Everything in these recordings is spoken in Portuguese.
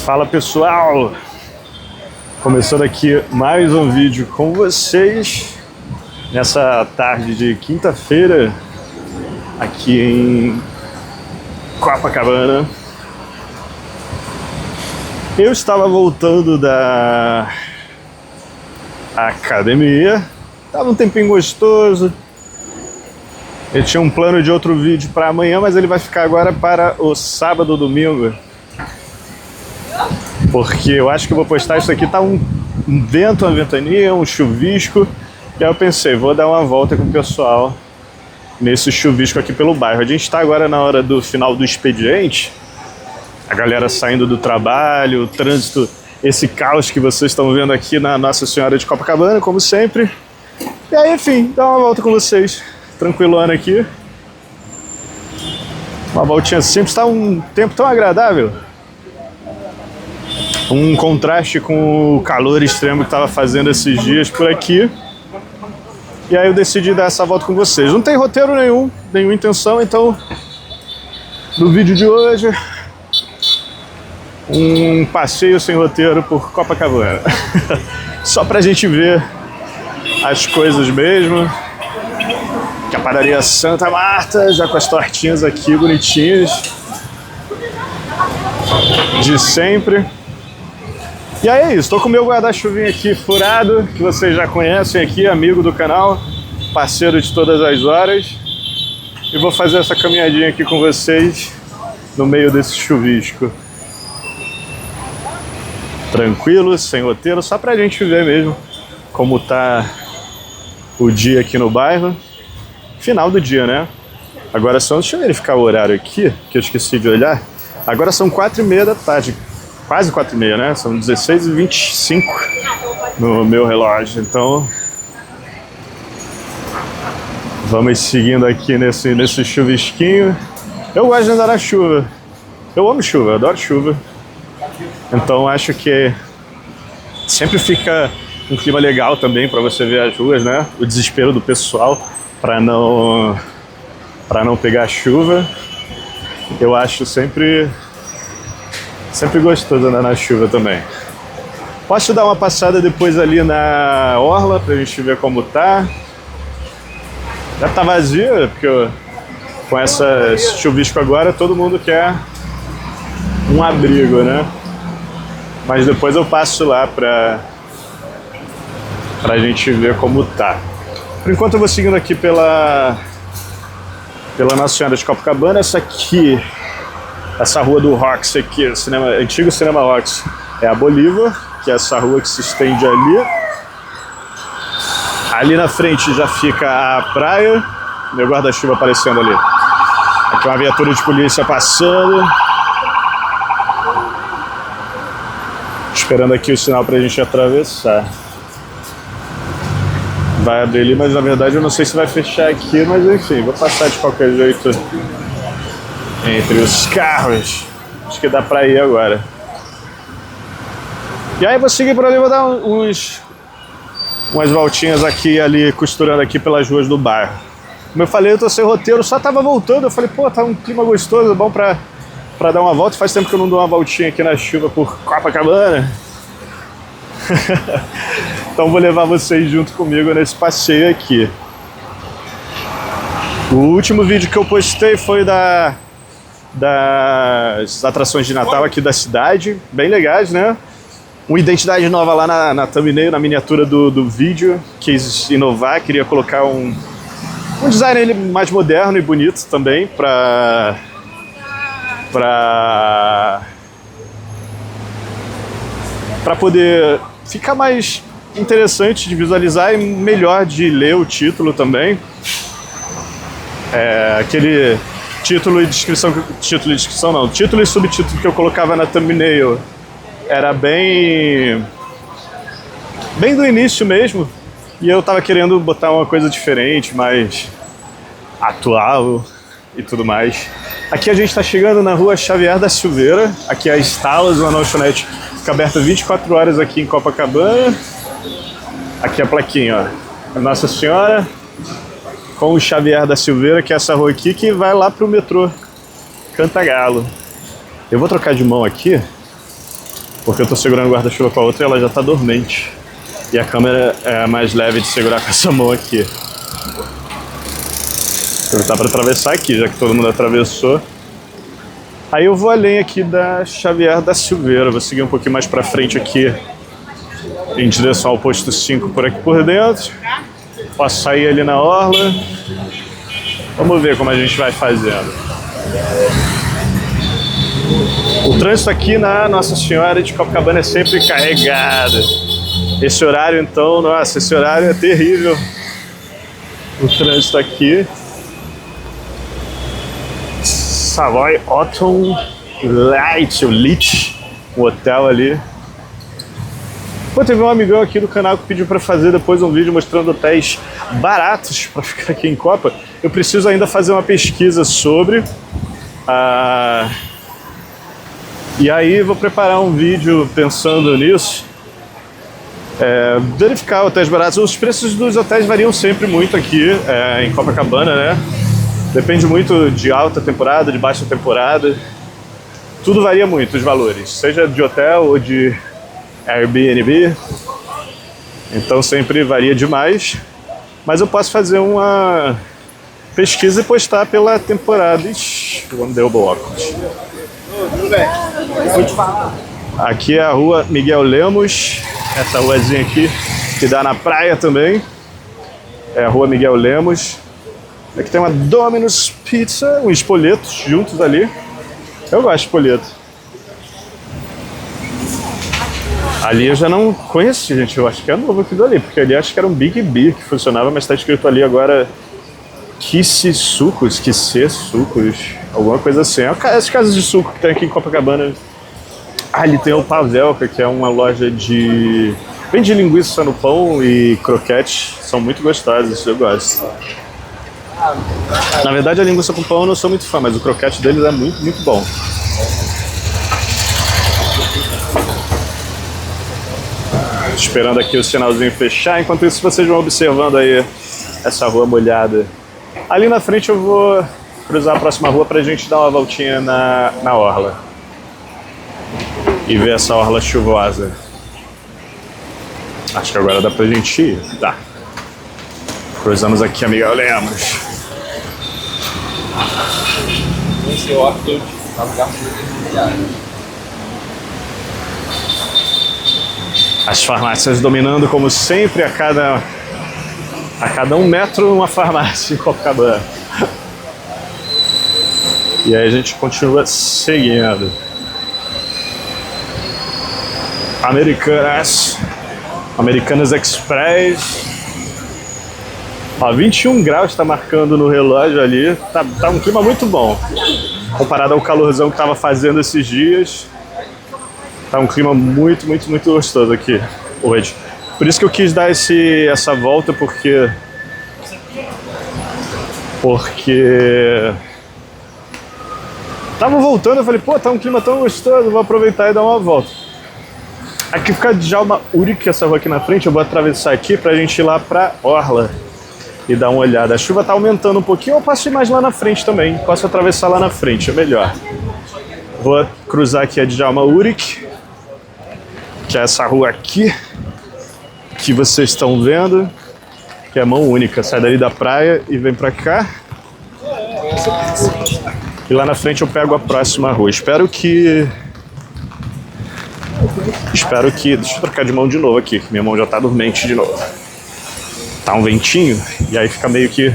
Fala pessoal, começando aqui mais um vídeo com vocês nessa tarde de quinta-feira aqui em Copacabana. Eu estava voltando da academia, estava um tempinho gostoso. Eu tinha um plano de outro vídeo para amanhã, mas ele vai ficar agora para o sábado ou domingo. Porque eu acho que eu vou postar isso aqui, tá um vento, uma ventania, um chuvisco. E aí eu pensei, vou dar uma volta com o pessoal nesse chuvisco aqui pelo bairro. A gente está agora na hora do final do expediente. A galera saindo do trabalho, o trânsito, esse caos que vocês estão vendo aqui na Nossa Senhora de Copacabana, como sempre. E aí, enfim, dar uma volta com vocês. Tranquilona aqui. Uma voltinha simples, está um tempo tão agradável. Um contraste com o calor extremo que estava fazendo esses dias por aqui. E aí eu decidi dar essa volta com vocês. Não tem roteiro nenhuma intenção, então no vídeo de hoje um passeio sem roteiro por Copacabana. Só pra gente ver as coisas mesmo. Que a padaria Santa Marta, já com as tortinhas aqui bonitinhas de sempre. E aí é isso, tô com o meu guarda-chuvinho aqui furado, que vocês já conhecem aqui, amigo do canal, parceiro de todas as horas. E vou fazer essa caminhadinha aqui com vocês no meio desse chuvisco. Tranquilo, sem roteiro, só pra gente ver mesmo como tá o dia aqui no bairro. Final do dia, né? Agora são, deixa eu verificar o horário aqui, que eu esqueci de olhar. Agora são 4h30 da tarde. Quase 4h30, né? São 16h25 no meu relógio. Então, vamos seguindo aqui nesse chuvisquinho. Eu gosto de andar na chuva. Eu amo chuva, eu adoro chuva. Então, acho que sempre fica um clima legal também para você ver as ruas, né? O desespero do pessoal para não pegar chuva. Eu acho sempre gostoso andar na chuva também. Posso dar uma passada depois ali na orla pra gente ver como tá. Já tá vazia, porque com esse chuvisco agora todo mundo quer um abrigo, né? Mas depois eu passo lá pra gente ver como tá. Por enquanto eu vou seguindo aqui pela Nossa Senhora de Copacabana. Essa rua do Roxy aqui, antigo Cinema Roxy, é a Bolívar, que é essa rua que se estende ali. Ali na frente já fica a praia, meu guarda-chuva aparecendo ali. Aqui uma viatura de polícia passando. Esperando aqui o sinal pra gente atravessar. Vai abrir ali, mas na verdade eu não sei se vai fechar aqui, mas enfim, vou passar de qualquer jeito entre os carros. Acho que dá pra ir agora. E aí vou seguir por ali, vou dar umas voltinhas aqui e ali, costurando aqui pelas ruas do bairro. Como eu falei, eu tô sem roteiro, só tava voltando. Eu falei, pô, tá um clima gostoso, bom pra dar uma volta. Faz tempo que eu não dou uma voltinha aqui na chuva por Copacabana. Então vou levar vocês junto comigo nesse passeio aqui. O último vídeo que eu postei foi das atrações de Natal aqui da cidade, bem legais, né? Uma identidade nova lá na thumbnail, na miniatura do vídeo. Quis inovar, queria colocar um design ele mais moderno e bonito também pra poder ficar mais interessante de visualizar e melhor de ler o título também. Aquele título e descrição subtítulo que eu colocava na thumbnail era bem do início mesmo, e eu tava querendo botar uma coisa diferente, mais atual e tudo mais. Aqui a gente está chegando na rua Xavier da Silveira, aqui é a Stalos, uma lanchonete que fica aberta 24 horas aqui em Copacabana. Aqui a plaquinha, ó, Nossa Senhora com o Xavier da Silveira, que é essa rua aqui que vai lá pro metrô Cantagalo. Eu vou trocar de mão aqui, Porque eu tô segurando o guarda-chuva com a outra e ela já tá dormente. E a câmera é mais leve de segurar com essa mão aqui. Aproveitar para atravessar aqui, já que todo mundo atravessou. Aí eu vou além aqui da Xavier da Silveira, vou seguir um pouquinho mais para frente aqui, em direção ao posto 5 por aqui por dentro. Posso sair ali na orla. Vamos ver como a gente vai fazendo. O trânsito aqui na Nossa Senhora de Copacabana é sempre carregado. Esse horário então, nossa, esse horário é terrível. O trânsito aqui. Savoy Autumn Light, o Lit, um hotel ali. Pô, teve um amigão aqui do canal que pediu para fazer depois um vídeo mostrando hotéis baratos para ficar aqui em Copa. Eu preciso ainda fazer uma pesquisa sobre. E aí vou preparar um vídeo pensando nisso. Verificar hotéis baratos. Os preços dos hotéis variam sempre muito aqui em Copacabana, né? Depende muito de alta temporada, de baixa temporada. Tudo varia muito, os valores, seja de hotel ou de Airbnb. Então sempre varia demais. Mas eu posso fazer uma pesquisa e postar pela temporada. Ixi, vamos derrubar o óculos. Aqui é a rua Miguel Lemos. Essa ruazinha aqui que dá na praia também. É a rua Miguel Lemos. Aqui tem uma Domino's Pizza, um espoleto juntos ali. Eu gosto de espoleto. Ali eu já não conheci, gente. Eu acho que é novo aquilo ali, porque ali acho que era um Big B que funcionava, mas está escrito ali agora Kissy Sucos, alguma coisa assim. Essas casas de suco que tem aqui em Copacabana. Ali tem o Pavelka, que é uma loja de... Vende linguiça no pão e croquete. São muito gostosos, eu gosto. Na verdade, a linguiça com pão eu não sou muito fã, mas o croquete deles é muito, muito bom. Esperando aqui o sinalzinho fechar. Enquanto isso, vocês vão observando aí essa rua molhada. Ali na frente eu vou cruzar a próxima rua pra gente dar uma voltinha na orla. E ver essa orla chuvosa. Acho que agora dá pra gente ir. Tá. Cruzamos aqui a Miguel Lemos. As farmácias dominando como sempre, a cada 1 metro uma farmácia em Copacabana. E aí a gente continua seguindo. Americanas Express. Ó, 21 graus está marcando no relógio ali. Tá um clima muito bom. Comparado ao calorzão que estava fazendo esses dias. Tá um clima muito, muito, muito gostoso aqui hoje. Por isso que eu quis dar essa volta, porque tava voltando, eu falei, pô, tá um clima tão gostoso, vou aproveitar e dar uma volta. Aqui fica Djalma Uric, essa rua aqui na frente, eu vou atravessar aqui pra gente ir lá pra orla e dar uma olhada. A chuva tá aumentando um pouquinho, eu posso ir mais lá na frente também, posso atravessar lá na frente, é melhor. Vou cruzar aqui a Djalma Uric, que é essa rua aqui, que vocês estão vendo, que é mão única. Sai dali da praia e vem pra cá. E lá na frente eu pego a próxima rua. Espero que... Deixa eu trocar de mão de novo aqui, que minha mão já tá dormente de novo. Tá um ventinho, e aí fica meio que...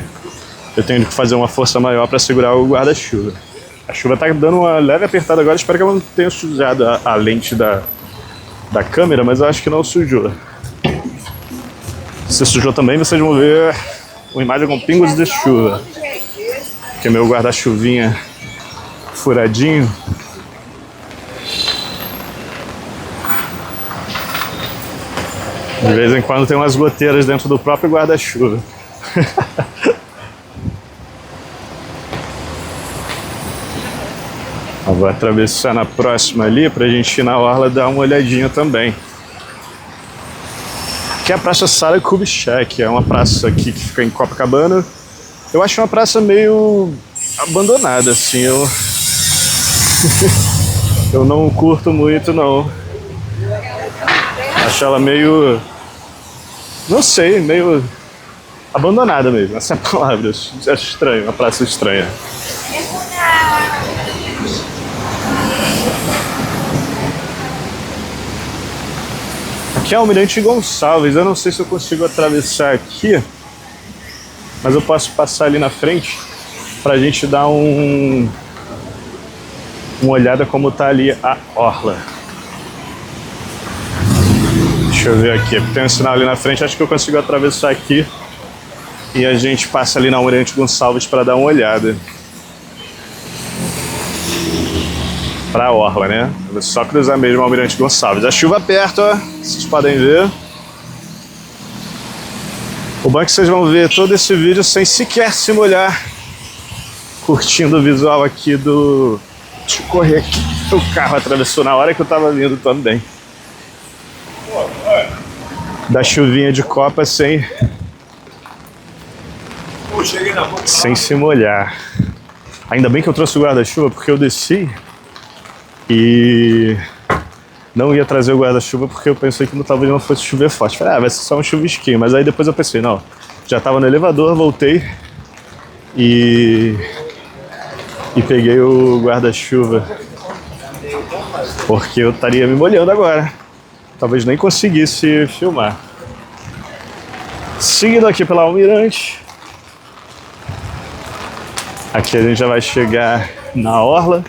Eu tenho que fazer uma força maior pra segurar o guarda-chuva. A chuva tá dando uma leve apertada agora, espero que ela não tenha sujado a lente da câmera, mas eu acho que não sujou. Se sujou também, vocês vão ver uma imagem com pingos de chuva. Que é meu guarda-chuvinha furadinho. De vez em quando tem umas goteiras dentro do próprio guarda-chuva. Vou atravessar na próxima ali pra gente ir na orla dar uma olhadinha também. Aqui é a Praça Sara Kubitschek, é uma praça aqui que fica em Copacabana. Eu acho uma praça meio abandonada, assim, eu não curto muito, não. Acho ela meio... não sei, meio abandonada mesmo. Essa é a palavra. Acho estranho, uma praça estranha. Aqui é Almirante Gonçalves. Eu não sei se eu consigo atravessar aqui, mas eu posso passar ali na frente pra gente dar uma olhada como tá ali a orla. Deixa eu ver aqui, tem um sinal ali na frente, acho que eu consigo atravessar aqui e a gente passa ali na Almirante Gonçalves para dar uma olhada. Pra orla, né? Vou só cruzar mesmo o Almirante Gonçalves. A chuva perto, ó, vocês podem ver. O bom é que vocês vão ver todo esse vídeo sem sequer se molhar, curtindo o visual aqui do... Deixa eu correr aqui. O carro atravessou na hora que eu tava vindo também. Da chuvinha de copa sem se molhar. Ainda bem que eu trouxe o guarda-chuva, porque eu desci e não ia trazer o guarda-chuva porque eu pensei que talvez não fosse chover forte. Falei, vai ser só um chuvisquinho. Mas aí depois eu pensei, não, já tava no elevador, voltei e peguei o guarda-chuva, porque eu estaria me molhando agora. Talvez nem conseguisse filmar. Seguindo aqui pela Almirante. Aqui a gente já vai chegar na orla.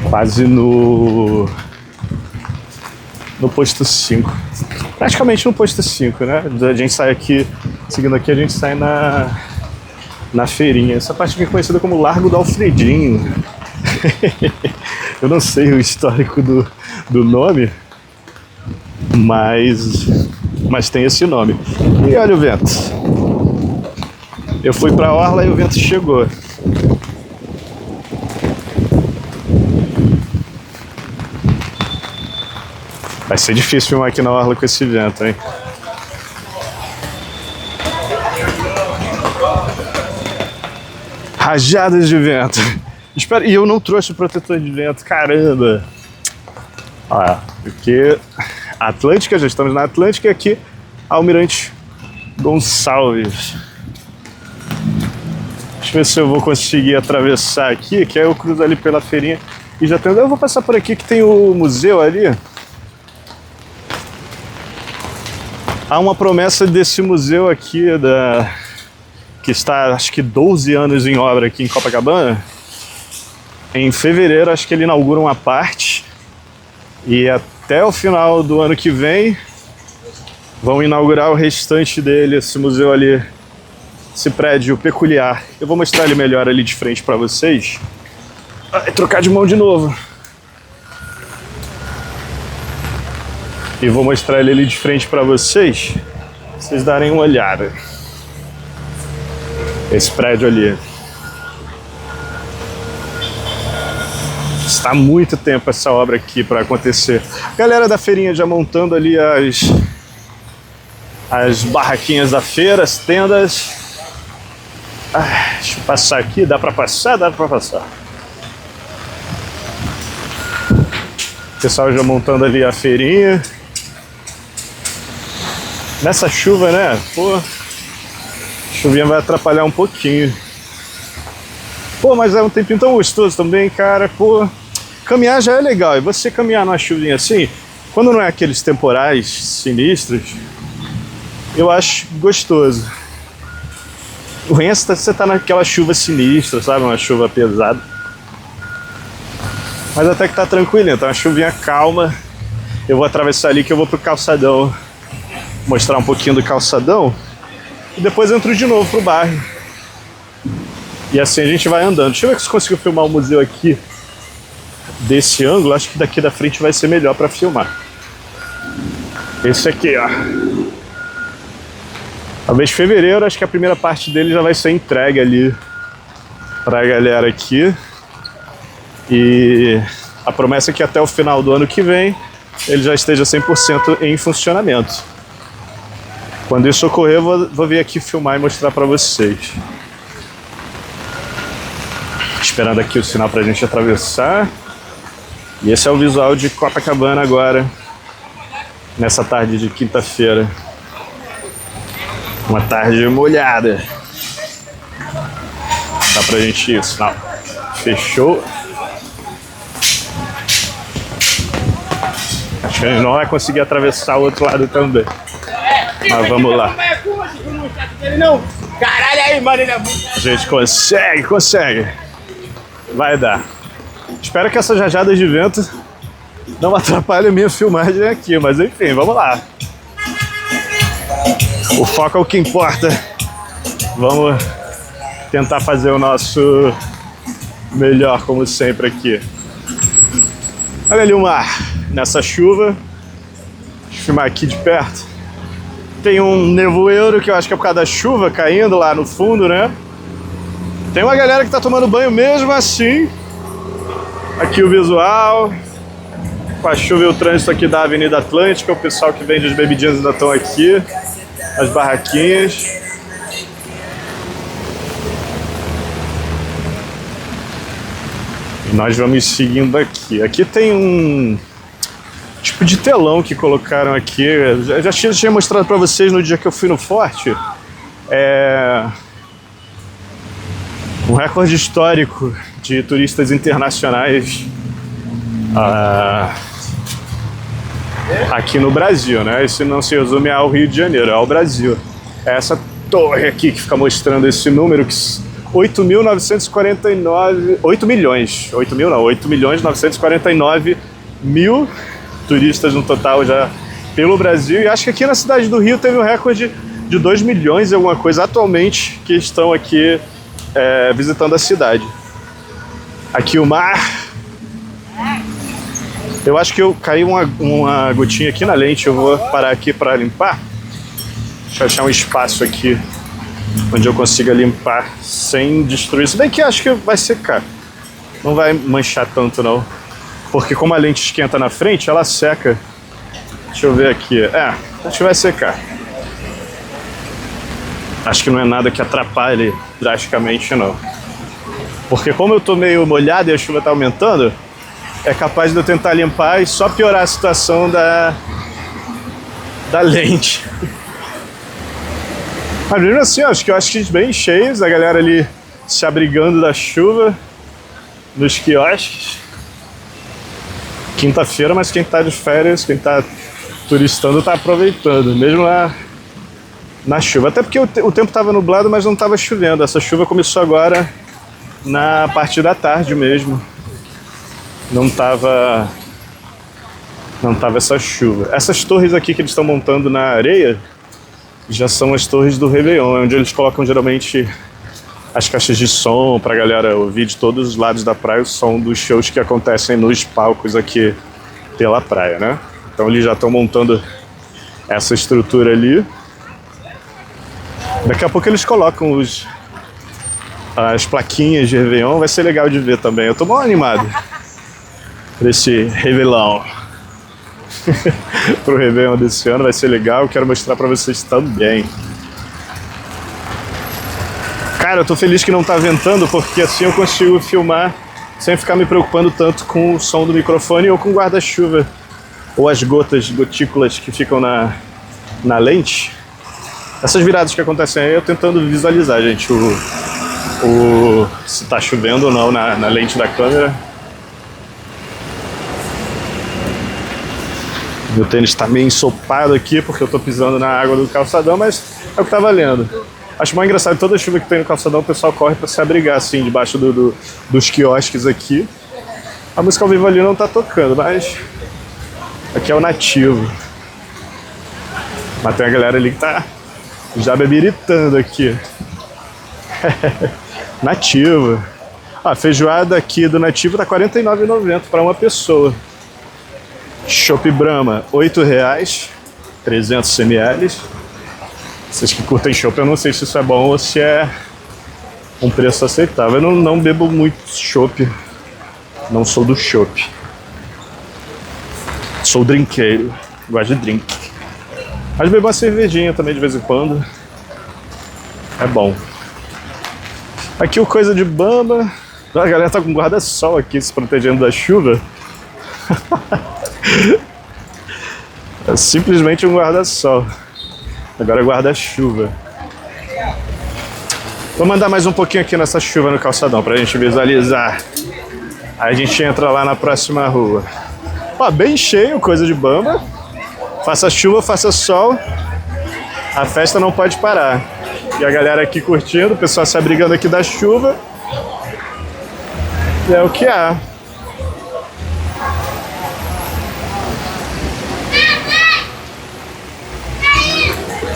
Quase no posto 5. Praticamente no posto 5, né? A gente sai aqui, seguindo aqui, a gente sai na feirinha. Essa parte aqui é conhecida como Largo do Alfredinho. Eu não sei o histórico do nome, mas tem esse nome. E olha o vento. Eu fui pra orla e o vento chegou. Vai ser difícil filmar aqui na orla com esse vento, hein? Rajadas de vento. Espera, e eu não trouxe o protetor de vento, caramba! Olha, porque Atlântica, já estamos na Atlântica, e aqui Almirante Gonçalves. Deixa eu ver se eu vou conseguir atravessar aqui, que aí eu cruzo ali pela feirinha e já tem. Eu vou passar por aqui que tem o museu ali. Há uma promessa desse museu aqui, que está, acho que 12 anos em obra aqui em Copacabana. Em fevereiro, acho que ele inaugura uma parte. E até o final do ano que vem, vão inaugurar o restante dele, esse museu ali, esse prédio peculiar. Eu vou mostrar ele melhor ali de frente para vocês. Trocar de mão de novo. E vou mostrar ele ali de frente para vocês darem uma olhada. Esse prédio ali. Está há muito tempo essa obra aqui para acontecer. Galera da feirinha já montando ali as barraquinhas da feira, as tendas. Deixa eu passar aqui, dá para passar? Dá para passar. O pessoal já montando ali a feirinha. Nessa chuva, né? Pô, a chuvinha vai atrapalhar um pouquinho. Pô, mas é um tempinho tão gostoso também, cara. Pô, caminhar já é legal. E você caminhar numa chuvinha assim, quando não é aqueles temporais sinistros, eu acho gostoso. O ruim é você tá naquela chuva sinistra, sabe? Uma chuva pesada. Mas até que tá tranquilo, então uma chuvinha calma. Eu vou atravessar ali que eu vou pro calçadão. Mostrar um pouquinho do calçadão. E depois entro de novo pro bairro. E assim a gente vai andando. Deixa eu ver se consigo filmar o museu aqui desse ângulo. Acho que daqui da frente vai ser melhor para filmar. Esse aqui, ó. Talvez fevereiro, acho que a primeira parte dele já vai ser entregue ali pra galera aqui. E a promessa é que até o final do ano que vem ele já esteja 100% em funcionamento. Quando isso ocorrer, eu vou vir aqui filmar e mostrar pra vocês. Esperando aqui o sinal pra gente atravessar. E esse é o visual de Copacabana agora, nessa tarde de quinta-feira. Uma tarde molhada. Dá pra gente ir, sinal. Fechou. Acho que a gente não vai conseguir atravessar o outro lado também. Mas vamos lá. Caralho, aí, mano, ele é muito... A gente consegue. Vai dar. Espero que essas rajadas de vento não atrapalhem a minha filmagem aqui, mas enfim, vamos lá. O foco é o que importa. Vamos tentar fazer o nosso melhor, como sempre, aqui. Olha ali o mar, nessa chuva. Deixa eu filmar aqui de perto. Tem um nevoeiro que eu acho que é por causa da chuva caindo lá no fundo, né? Tem uma galera que tá tomando banho mesmo assim. Aqui o visual. Com a chuva e o trânsito aqui da Avenida Atlântica. O pessoal que vende as bebidinhas ainda estão aqui. As barraquinhas. E nós vamos seguindo aqui. Aqui tem um tipo de telão que colocaram aqui. Eu já tinha mostrado para vocês no dia que eu fui no Forte. Um recorde histórico de turistas internacionais aqui no Brasil, né? Isso não se resume ao Rio de Janeiro, é ao Brasil. É essa torre aqui que fica mostrando esse número, que 8.949... 8 milhões. 8 mil não, 8.949 mil turistas no total já pelo Brasil. E acho que aqui na cidade do Rio teve um recorde de 2 milhões e alguma coisa atualmente que estão aqui visitando a cidade. Aqui o mar. Eu acho que eu caí uma gotinha aqui na lente. Eu vou parar aqui para limpar. Deixa eu achar um espaço aqui onde eu consiga limpar sem destruir. Se bem que acho que vai secar. Não vai manchar tanto não. Porque como a lente esquenta na frente, ela seca. Deixa eu ver aqui. Acho que vai secar. Acho que não é nada que atrapalhe drasticamente não. Porque como eu tô meio molhado e a chuva tá aumentando, é capaz de eu tentar limpar e só piorar a situação da lente. Mas mesmo assim, acho que bem cheios, a galera ali se abrigando da chuva nos quiosques. Quinta-feira, mas quem tá de férias, quem tá turistando tá aproveitando, mesmo lá na chuva. Até porque o tempo tava nublado, mas não tava chovendo. Essa chuva começou agora na parte da tarde mesmo. Não tava essa chuva. Essas torres aqui que eles estão montando na areia já são as torres do Réveillon, onde eles colocam geralmente as caixas de som pra galera ouvir de todos os lados da praia o som dos shows que acontecem nos palcos aqui pela praia, né? Então eles já estão montando essa estrutura ali. Daqui a pouco eles colocam as plaquinhas de Réveillon, vai ser legal de ver também. Eu tô mal animado por esse Réveillon. Pro Réveillon desse ano vai ser legal, eu quero mostrar pra vocês também. Cara, eu tô feliz que não tá ventando, porque assim eu consigo filmar sem ficar me preocupando tanto com o som do microfone ou com o guarda-chuva, ou as gotículas que ficam na lente. Essas viradas que acontecem aí, eu tentando visualizar, gente, se tá chovendo ou não na lente da câmera. Meu tênis tá meio ensopado aqui porque eu tô pisando na água do calçadão, mas é o que tá valendo. Acho mais engraçado, toda chuva que tem no calçadão o pessoal corre pra se abrigar assim, debaixo dos quiosques aqui. A música ao vivo ali não tá tocando, mas aqui é o nativo. Mas tem a galera ali que tá já bebiritando aqui. Nativo. A feijoada aqui do Nativo tá R$ 49,90 para uma pessoa. Chopp Brahma, R$ 8,00, 300 ml. Vocês que curtem chopp, eu não sei se isso é bom ou se é um preço aceitável. Eu não bebo muito chopp, não sou do chopp. Sou drinqueiro, gosto de drink. Mas bebo uma cervejinha também de vez em quando. É bom. Aqui o coisa de bamba. A galera tá com guarda-sol aqui se protegendo da chuva. É simplesmente um guarda-sol. Agora é guarda-chuva. Vamos andar mais um pouquinho aqui nessa chuva no calçadão pra gente visualizar. Aí a gente entra lá na próxima rua. Ó, bem cheio, coisa de bamba. Faça chuva, faça sol. A festa não pode parar. E a galera aqui curtindo, o pessoal se abrigando aqui da chuva. E é o que há.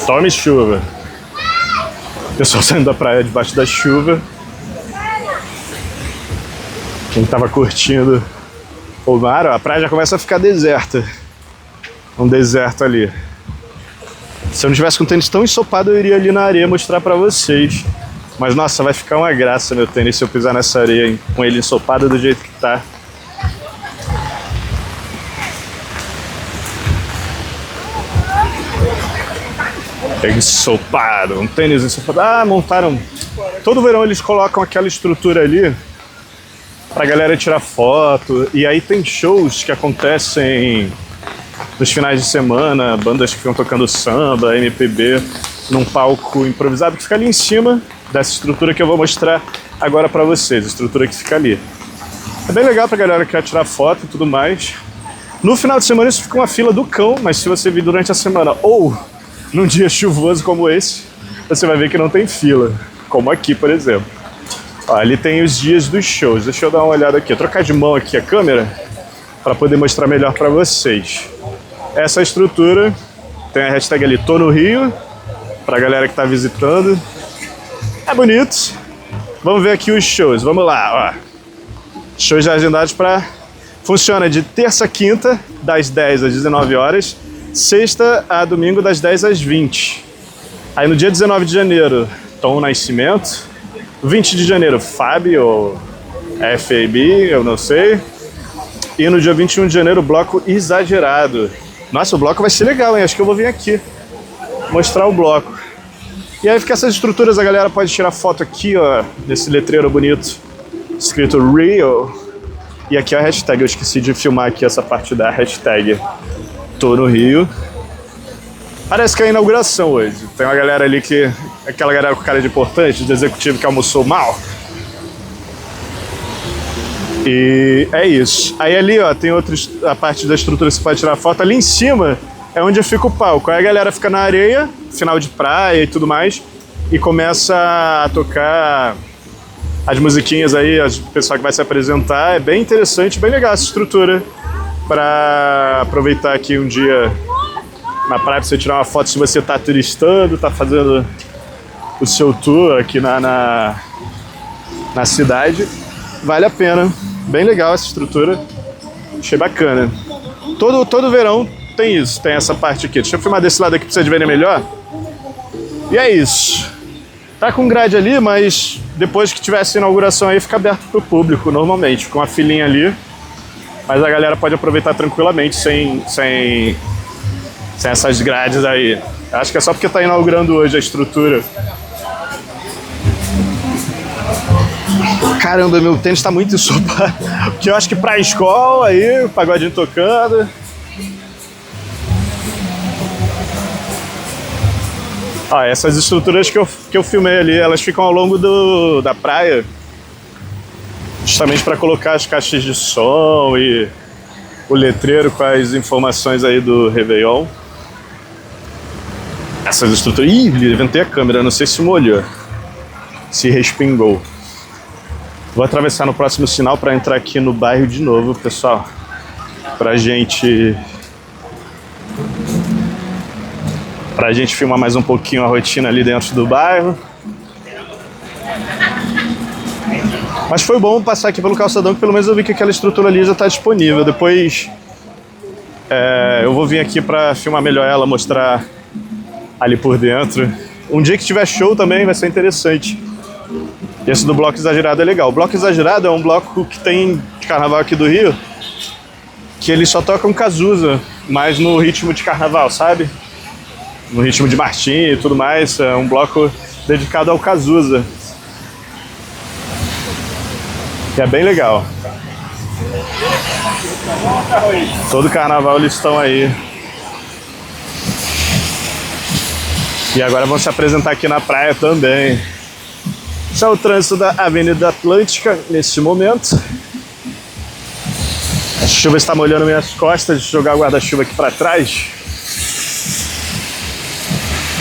Tome chuva. O pessoal saindo da praia debaixo da chuva. Quem tava curtindo o mar, ó, a praia já começa a ficar deserta. Um deserto ali. Se eu não tivesse com o tênis tão ensopado, eu iria ali na areia mostrar pra vocês. Mas nossa, vai ficar uma graça meu tênis se eu pisar nessa areia, hein? Com ele ensopado do jeito que tá. Ensopado, um tênis ensopado. Ah, montaram. Todo verão eles colocam aquela estrutura ali pra galera tirar foto. E aí tem shows que acontecem nos finais de semana, bandas que ficam tocando samba, MPB, num palco improvisado que fica ali em cima dessa estrutura que eu vou mostrar agora pra vocês, a estrutura que fica ali. É bem legal pra galera que quer tirar foto e tudo mais. No final de semana isso fica uma fila do cão, mas se você vir durante a semana ou num dia chuvoso como esse, você vai ver que não tem fila, como aqui, por exemplo. Ó, ali tem os dias dos shows. Deixa eu dar uma olhada aqui, trocar de mão aqui a câmera para poder mostrar melhor para vocês. Essa estrutura tem a hashtag ali, Tô no Rio, pra galera que tá visitando. É bonito. Vamos ver aqui os shows, vamos lá, ó. Shows já agendados para... Funciona de terça a quinta, das 10 às 19 horas, sexta a domingo, das 10 às 20. Aí no dia 19 de janeiro, Tom Nascimento. 20 de janeiro, Fábio, ou FAB, eu não sei. E no dia 21 de janeiro, Bloco Exagerado. Nossa, o bloco vai ser legal, hein? Acho que eu vou vir aqui mostrar o bloco. E aí fica essas estruturas, a galera pode tirar foto aqui, ó, desse letreiro bonito, escrito Real. E aqui é a hashtag, eu esqueci de filmar aqui essa parte da hashtag. Tô no Rio. Parece que é a inauguração hoje. Tem uma galera ali que... Aquela galera com cara de importante, de executivo que almoçou mal. E é isso. Aí ali, ó, tem a parte da estrutura que você pode tirar foto. Ali em cima é onde fica o palco. Aí a galera fica na areia, final de praia e tudo mais, e começa a tocar as musiquinhas aí, o pessoal que vai se apresentar. É bem interessante, bem legal essa estrutura para aproveitar aqui um dia na praia, pra você tirar uma foto se você tá turistando, tá fazendo o seu tour aqui na cidade. Vale a pena. Bem legal essa estrutura. Achei bacana. Todo verão tem isso, tem essa parte aqui. Deixa eu filmar desse lado aqui pra vocês verem melhor. E é isso. Tá com grade ali, mas depois que tiver essa inauguração aí, fica aberto pro público, normalmente. Com uma filinha ali. Mas a galera pode aproveitar tranquilamente, sem essas grades aí. Acho que é só porque tá inaugurando hoje a estrutura. Caramba, meu tênis tá muito ensopado. Porque eu acho que pra escola aí, o pagodinho tocando. Ó, essas estruturas que eu filmei ali, elas ficam ao longo da praia. Justamente para colocar as caixas de som e o letreiro com as informações aí do Réveillon. Essas estruturas... Ih, levantei a câmera, não sei se molhou. Se respingou. Vou atravessar no próximo sinal para entrar aqui no bairro de novo, pessoal. Pra gente filmar mais um pouquinho a rotina ali dentro do bairro. Mas foi bom passar aqui pelo calçadão, que pelo menos eu vi que aquela estrutura ali já está disponível. Depois eu vou vir aqui para filmar melhor ela, mostrar ali por dentro. Um dia que tiver show também vai ser interessante. Esse do Bloco Exagerado é legal. O Bloco Exagerado é um bloco que tem de carnaval aqui do Rio, que eles só tocam Cazuza, mas no ritmo de carnaval, sabe? No ritmo de Martim e tudo mais. É um bloco dedicado ao Cazuza. E é bem legal. Todo carnaval eles estão aí. E agora vão se apresentar aqui na praia também. Esse é o trânsito da Avenida Atlântica nesse momento. A chuva está molhando minhas costas, de jogar o guarda-chuva aqui para trás.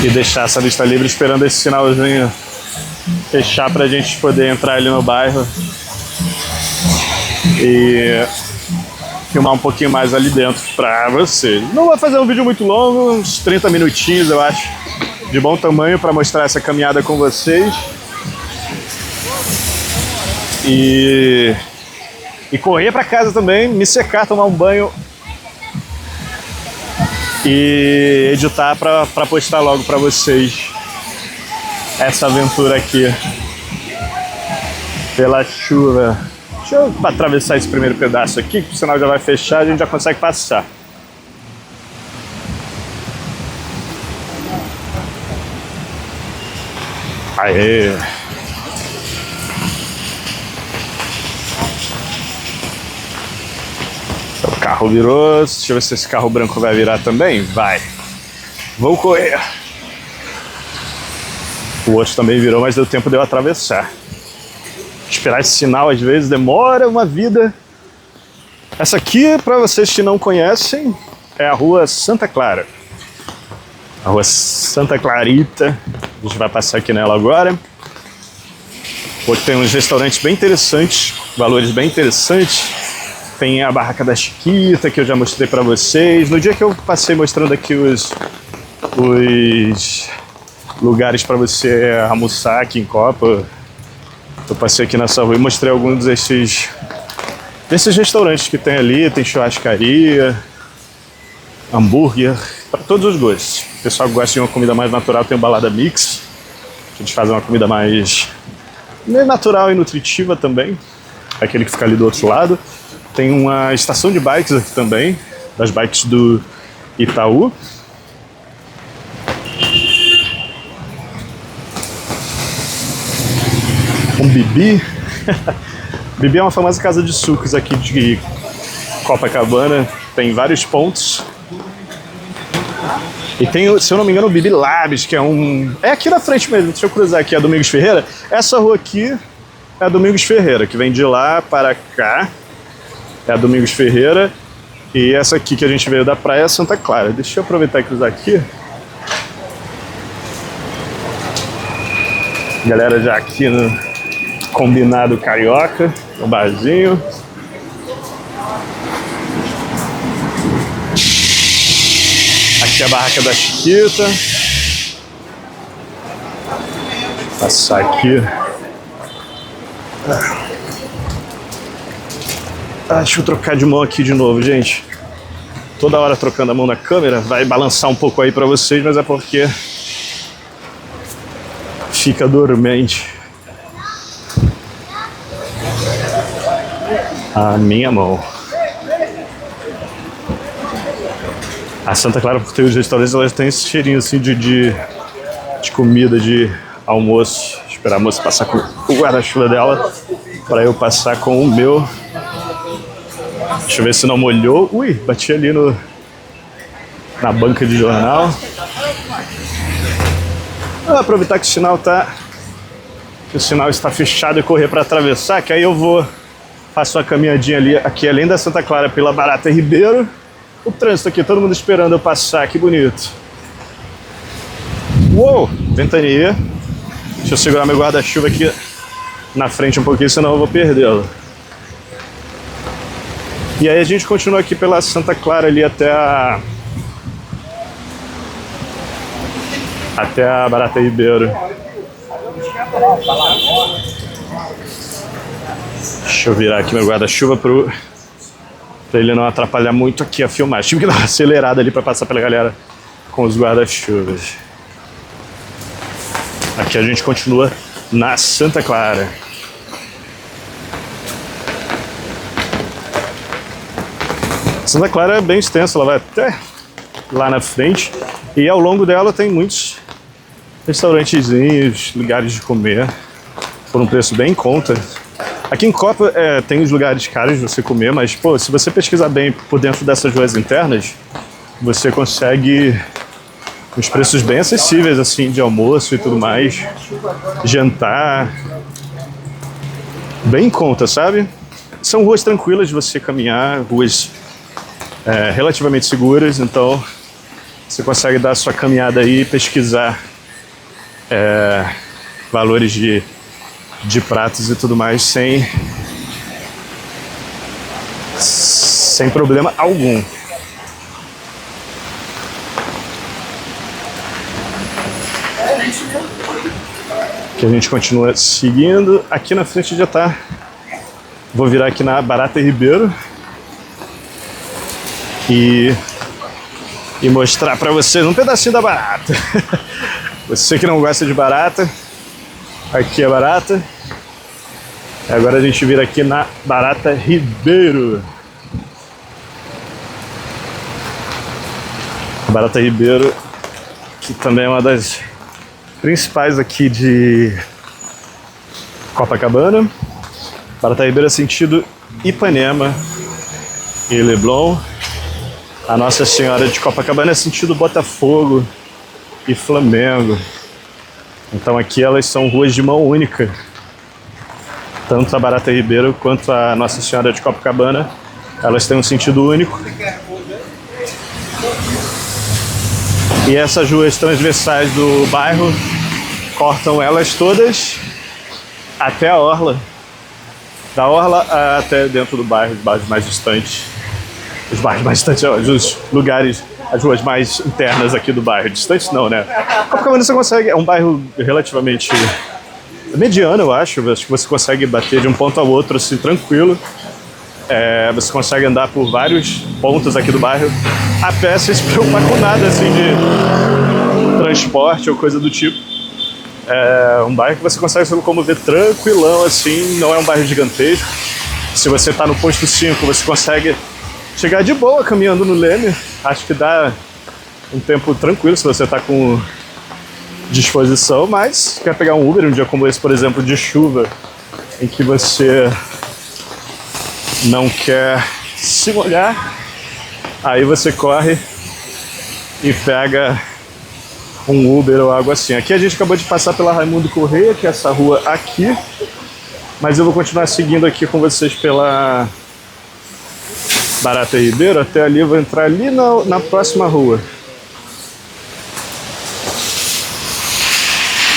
E deixar essa vista livre esperando esse sinalzinho fechar pra gente poder entrar ali no bairro. E filmar um pouquinho mais ali dentro pra vocês. Não vou fazer um vídeo muito longo, uns 30 minutinhos eu acho, de bom tamanho para mostrar essa caminhada com vocês. E correr para casa também, me secar, tomar um banho e editar para postar logo para vocês essa aventura aqui pela chuva. Deixa eu atravessar esse primeiro pedaço aqui, que o sinal já vai fechar, a gente já consegue passar. Aê! O carro virou, deixa eu ver se esse carro branco vai virar também. Vai! Vou correr! O outro também virou, mas deu tempo de eu atravessar. Esperar esse sinal às vezes demora uma vida. Essa aqui, para vocês que não conhecem, é a Rua Santa Clara. A Rua Santa Clarita. A gente vai passar aqui nela agora. Hoje tem uns restaurantes bem interessantes, valores bem interessantes. Tem a Barraca da Chiquita, que eu já mostrei para vocês. No dia que eu passei mostrando aqui os lugares para você almoçar aqui em Copa, eu passei aqui nessa rua e mostrei alguns desses restaurantes que tem ali. Tem churrascaria, hambúrguer, para todos os gostos. O pessoal que gosta de uma comida mais natural tem o Balada Mix. A gente faz uma comida mais natural e nutritiva também. Aquele que fica ali do outro lado. Tem uma estação de bikes aqui também, das bikes do Itaú. Um Bibi. Bibi é uma famosa casa de sucos aqui de Copacabana. Tem vários pontos. E tem, se eu não me engano, o Bibi Labs, que é um... É aqui na frente mesmo, deixa eu cruzar aqui, a Domingos Ferreira. Essa rua aqui é a Domingos Ferreira, que vem de lá para cá. É a Domingos Ferreira. E essa aqui que a gente veio da praia é Santa Clara. Deixa eu aproveitar e cruzar aqui. Galera já aqui no Combinado Carioca, no barzinho. Aqui é a Barraca da Chiquita. Vou passar aqui. Deixa eu trocar de mão aqui de novo, gente. Toda hora trocando a mão na câmera, vai balançar um pouco aí pra vocês, mas é porque fica dormente a minha mão. A Santa Clara, por ter os restaurantes, elas têm esse cheirinho assim de comida, de almoço. Esperar a moça passar com o guarda-chuva dela para eu passar com o meu. Deixa eu ver se não molhou. Ui, bati ali na banca de jornal. Vou aproveitar que o sinal está fechado e correr para atravessar, que aí eu faço uma caminhadinha ali, aqui além da Santa Clara, pela Barata Ribeiro. O trânsito aqui, todo mundo esperando eu passar, que bonito. Uou, ventania. Deixa eu segurar meu guarda-chuva aqui na frente um pouquinho, senão eu vou perdê-lo. E aí a gente continua aqui pela Santa Clara ali até a Barata Ribeiro. Deixa eu virar aqui meu guarda-chuva pra ele não atrapalhar muito aqui a filmagem. Tive que dar uma acelerada ali para passar pela galera com os guarda-chuvas. Aqui a gente continua na Santa Clara. Santa Clara é bem extensa, ela vai até lá na frente. E ao longo dela tem muitos restaurantezinhos, lugares de comer, por um preço bem em conta. Aqui em Copa tem os lugares caros de você comer, mas pô, se você pesquisar bem por dentro dessas ruas internas, você consegue uns preços bem acessíveis, assim, de almoço e tudo mais. Jantar. Bem em conta, sabe? São ruas tranquilas de você caminhar, ruas relativamente seguras, então você consegue dar a sua caminhada aí e pesquisar valores de pratos e tudo mais sem problema algum. Que a gente continua seguindo. Aqui na frente já tá. Vou virar aqui na Barata Ribeiro e mostrar pra vocês um pedacinho da barata. Você que não gosta de barata, aqui é barata. Agora a gente vira aqui na Barata Ribeiro. Barata Ribeiro, que também é uma das principais aqui de Copacabana. Barata Ribeiro é sentido Ipanema e Leblon. A Nossa Senhora de Copacabana é sentido Botafogo e Flamengo. Então aqui elas são ruas de mão única. Tanto a Barata Ribeiro quanto a Nossa Senhora de Copacabana, elas têm um sentido único. E essas ruas transversais do bairro cortam elas todas até a orla. Da orla até dentro do bairro, os bairros mais distantes. Os bairros mais distantes, os lugares, as ruas mais internas aqui do bairro. Distantes não, né? Copacabana você consegue, é um bairro relativamente mediano, eu acho. Acho que você consegue bater de um ponto ao outro assim, tranquilo. Você consegue andar por vários pontos aqui do bairro a pé sem se preocupar com nada assim de transporte ou coisa do tipo. É um bairro que você consegue se locomover tranquilão assim, não é um bairro gigantesco. Se você está no posto 5, você consegue chegar de boa caminhando no Leme. Acho que dá um tempo tranquilo se você está com disposição, mas quer pegar um Uber um dia como esse, por exemplo, de chuva, em que você não quer se molhar, aí você corre e pega um Uber ou algo assim. Aqui a gente acabou de passar pela Raimundo Corrêa, que é essa rua aqui, mas eu vou continuar seguindo aqui com vocês pela Barata Ribeiro até ali. Eu vou entrar ali na próxima rua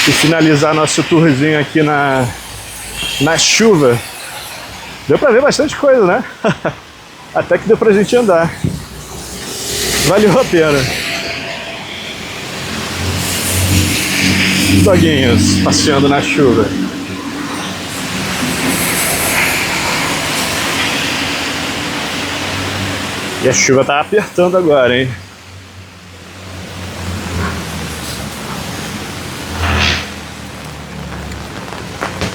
e finalizar nosso tourzinho aqui na chuva. Deu pra ver bastante coisa, né? Até que deu pra gente andar. Valeu a pena. Doguinhos passeando na chuva. E a chuva tá apertando agora, hein?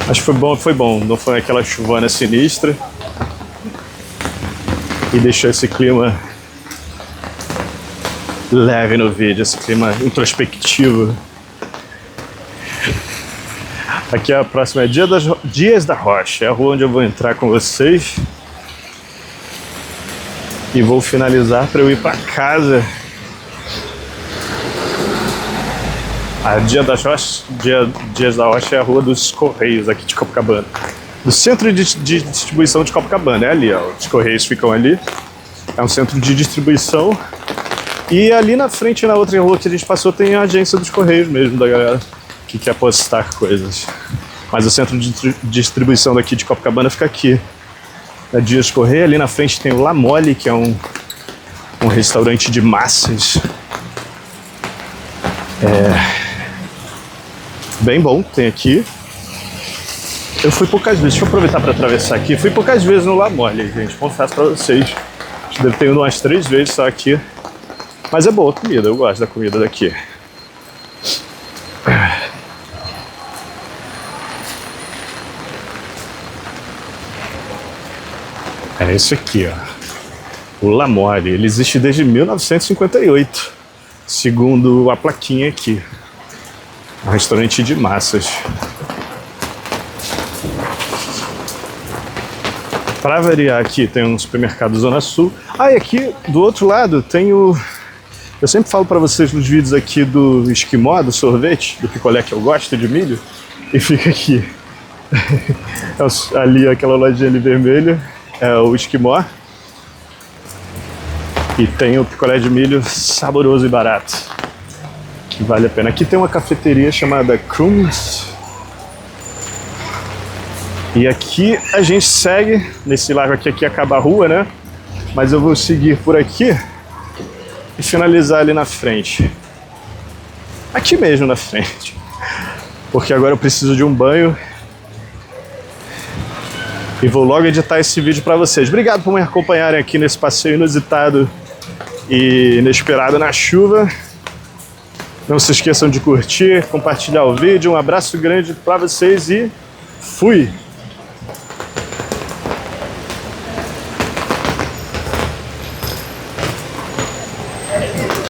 Mas foi bom, não foi aquela chuvona sinistra e deixou esse clima leve no vídeo, esse clima introspectivo. Aqui a próxima é Dias da Rocha, é a rua onde eu vou entrar com vocês e vou finalizar para eu ir para casa. A Dias da Rocha é a rua dos Correios aqui de Copacabana. Do centro de distribuição de Copacabana, é ali, ó. Os Correios ficam ali. É um centro de distribuição. E ali na frente, na outra rua que a gente passou, tem a agência dos Correios mesmo, da galera que quer postar coisas. Mas o centro de distribuição daqui de Copacabana fica aqui. Na Dias Correia, ali na frente tem o La Mole, que é um restaurante de massas. Bem bom, tem aqui. Eu fui poucas vezes, deixa eu aproveitar para atravessar aqui. Fui poucas vezes no La Mole, gente, confesso para vocês. Acho que deve ter ido umas 3 vezes só aqui. Mas é boa a comida, eu gosto da comida daqui. É esse aqui, ó. O La Mole, ele existe desde 1958, segundo a plaquinha aqui. Um restaurante de massas. Para variar, aqui tem um supermercado Zona Sul. Ah, e aqui do outro lado tem o... Eu sempre falo para vocês nos vídeos aqui do Esquimó, do sorvete, do picolé que eu gosto de milho. E fica aqui. Ali, aquela lojinha ali vermelha, é o Esquimó. E tem o picolé de milho saboroso e barato, que vale a pena. Aqui tem uma cafeteria chamada Crumbs. E aqui a gente segue, nesse largo aqui acaba a rua, né? Mas eu vou seguir por aqui e finalizar ali na frente. Aqui mesmo na frente. Porque agora eu preciso de um banho. E vou logo editar esse vídeo para vocês. Obrigado por me acompanharem aqui nesse passeio inusitado e inesperado na chuva. Não se esqueçam de curtir, compartilhar o vídeo. Um abraço grande para vocês e fui!